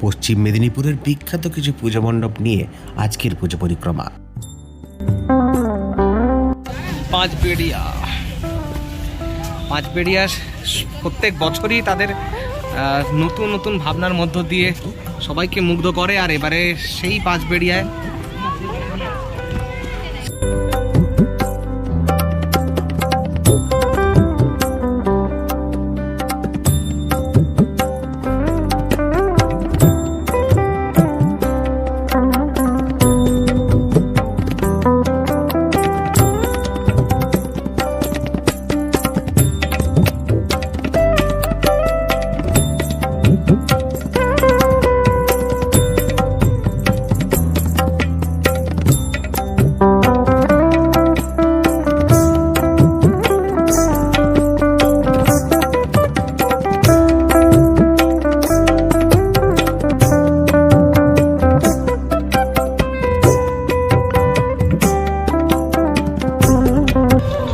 পশ্চিম মেদিনীপুরের বিখ্যাত কিছু পুজো মণ্ডপ নিয়ে আজকের পুজো পরিক্রমা। পাঁচবেড়িয়া প্রত্যেক বছরই তাদের নতুন নতুন ভাবনার মধ্য দিয়ে সবাইকে মুগ্ধ করে, আর এবারে সেই পাঁচবেড়িয়ায়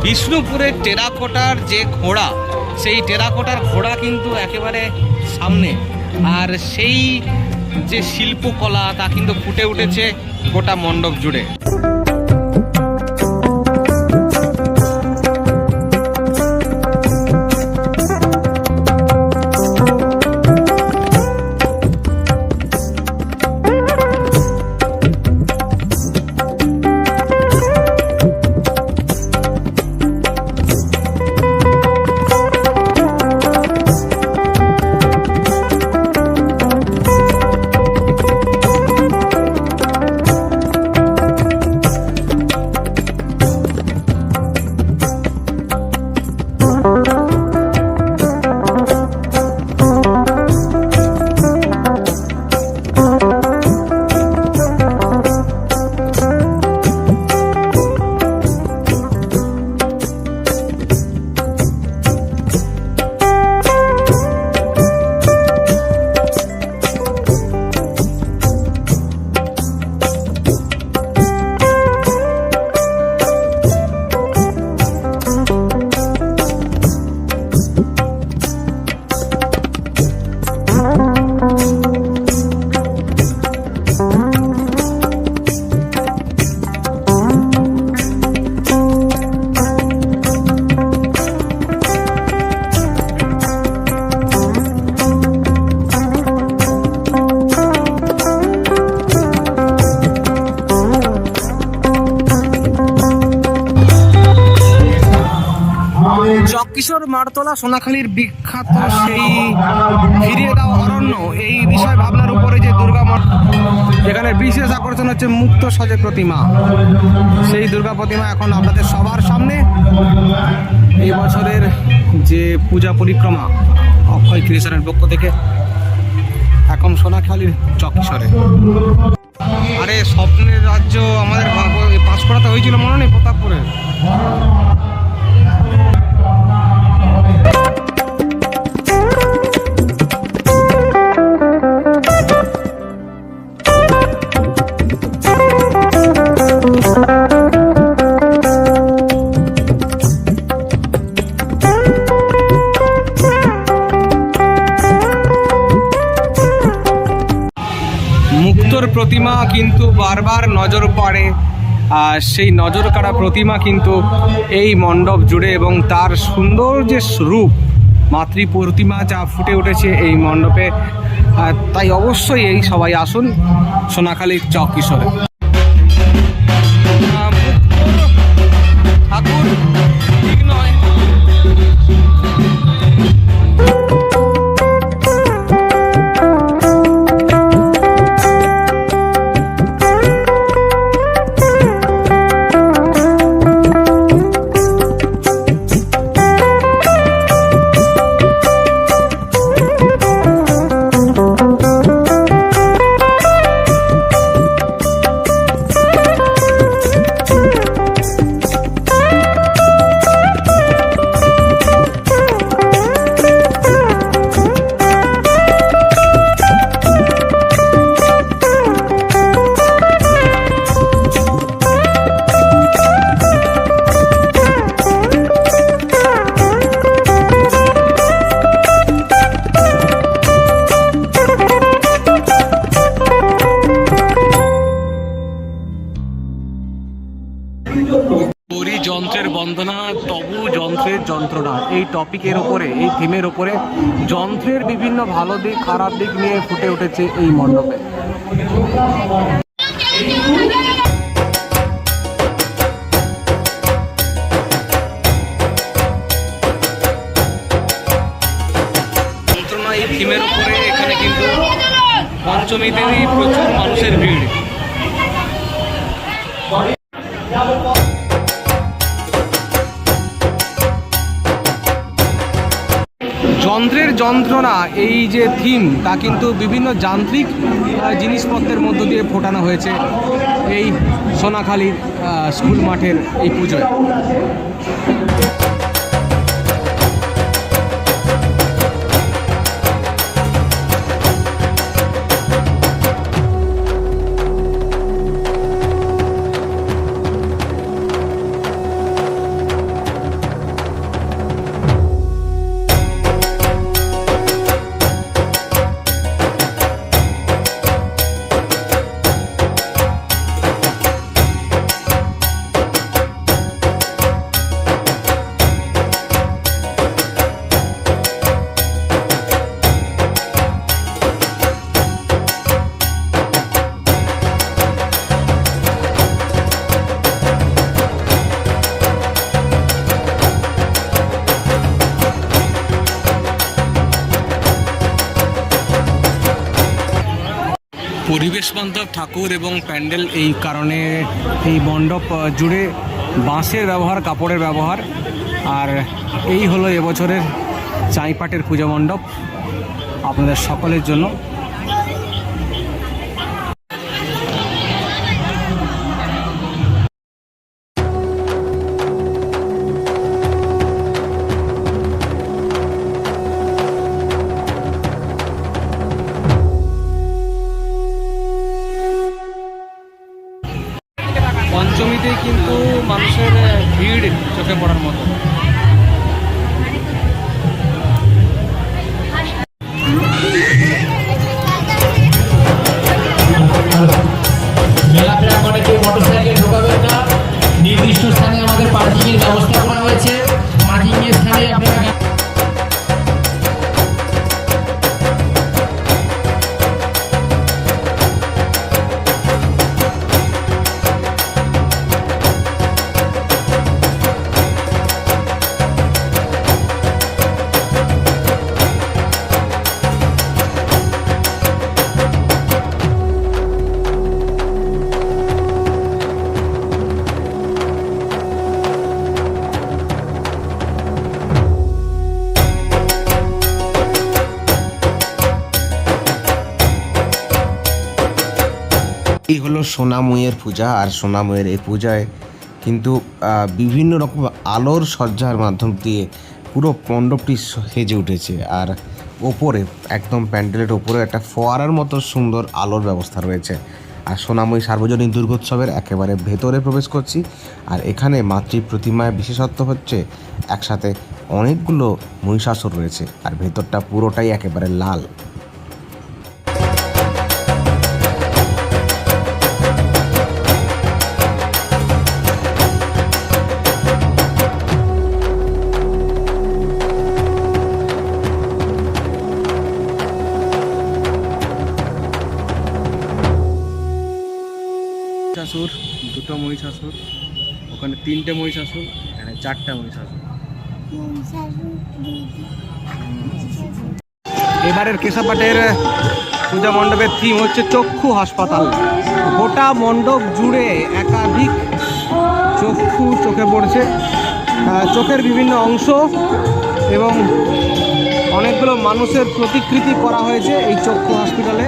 বিষ্ণুপুরের টেরাকোটার যে ঘোড়া, সেই টেরাকোটার ঘোড়া কিন্তু একেবারে সামনে, আর সেই যে শিল্পকলা তা কিন্তু ফুটে উঠেছে গোটা মণ্ডপ জুড়ে। চক্কিশোর মারতলা সোনাখালীর বিখ্যাত সেই ফিরিয়ে দাও অরণ্য, এই বিষয় ভাবনার উপরে যে দুর্গা এখানে বিশেষ আকর্ষণ হচ্ছে মুক্ত সজে প্রতিমা। সেই দুর্গা প্রতিমা এখন আপনাদের সবার সামনে। এই বছরের যে পূজা পরিক্রমা অক্ষয় ক্রিয়েশনের পক্ষ থেকে এখন সোনাখালীর চক্কিশোরে। আরে স্বপ্নের রাজ্য আমাদের পাঁচকড়াতে হয়েছিল, মনে নেই? প্রতাপপুরে। মুক্তোর প্রতিমা কিন্তু বারবার নজর পড়ে, আর সেই নজর কাড়া প্রতিমা কিন্তু এই মণ্ডপ জুড়ে, এবং তার সুন্দর যে রূপ মাতৃ প্রতিমা যা ফুটে উঠেছে এই মণ্ডপে। তাই অবশ্যই এই সবাই আসুন সোনাখালীর চক্কিশোরে। ঠাকুর ঠিক নয়, যন্ত্রণা, এই টপিকের ওপরে, এই থিমের ওপরে যন্ত্রের বিভিন্ন ভালো দিক খারাপ দিক নিয়ে ফুটে উঠেছে এই মণ্ডপে। যন্ত্রণা এই থিমের উপরে এখানে কিন্তু পঞ্চমীতেই প্রচুর মানুষের ভিড়। যন্ত্রের যন্ত্রণা এই যে থিম, তা কিন্তু বিভিন্ন যান্ত্রিক জিনিসপত্রের মধ্য দিয়ে ফোটানো হয়েছে এই সোনাখালীর স্কুল মাঠের এই পুজোয়। পরিবেশ বান্ধব ঠাকুর এবং প্যান্ডেল, এই কারণে এই মণ্ডপ জুড়ে বাঁশের ব্যবহার, কাপড়ের ব্যবহার। আর এই হলো এবছরের চাইপাটের পূজা মণ্ডপ আপনাদের সকলের জন্য। পঞ্চমীতে কিন্তু মানুষের ভিড় চোখে পড়ার মতো। মেলাফেরা করে কেউ মোটরসাইকেল ঢোকাবেন না। নির্দিষ্ট স্থানে আমাদের পার্কিং এর ব্যবস্থা করা হয়েছে। পার্কিং এর স্থানে আপনারা এই হলো সোনাময়ের পূজা। আর সোনাময়ের এই পূজায় কিন্তু বিভিন্ন রকম আলোর সজ্জার মাধ্যম দিয়ে পুরো মণ্ডপটি সেজে উঠেছে। আর ওপরে একদম প্যান্ডেলের ওপরে একটা ফোয়ারার মতো সুন্দর আলোর ব্যবস্থা রয়েছে। আর সোনাময়ী সার্বজনীন দুর্গোৎসবের একেবারে ভেতরে প্রবেশ করছি। আর এখানে মাতৃ প্রতিমায় বিশেষত্ব হচ্ছে একসাথে অনেকগুলো মহিষাসুর রয়েছে, আর ভেতরটা পুরোটাই একেবারে লাল। মহিষাসুর, দুটো মহিষাসুর, ওখানে তিনটে মহিষাসুর, এখানে চারটা মহিষাসুর। এবারের কেশাপাটের পূজা মণ্ডপের থিম হচ্ছে চক্ষু হাসপাতাল। গোটা মণ্ডপ জুড়ে একাধিক চক্ষু চোখে পড়ছে, চোখের বিভিন্ন অংশ এবং অনেকগুলো মানুষের প্রতিকৃতি করা হয়েছে এই চক্ষু হসপিটালে।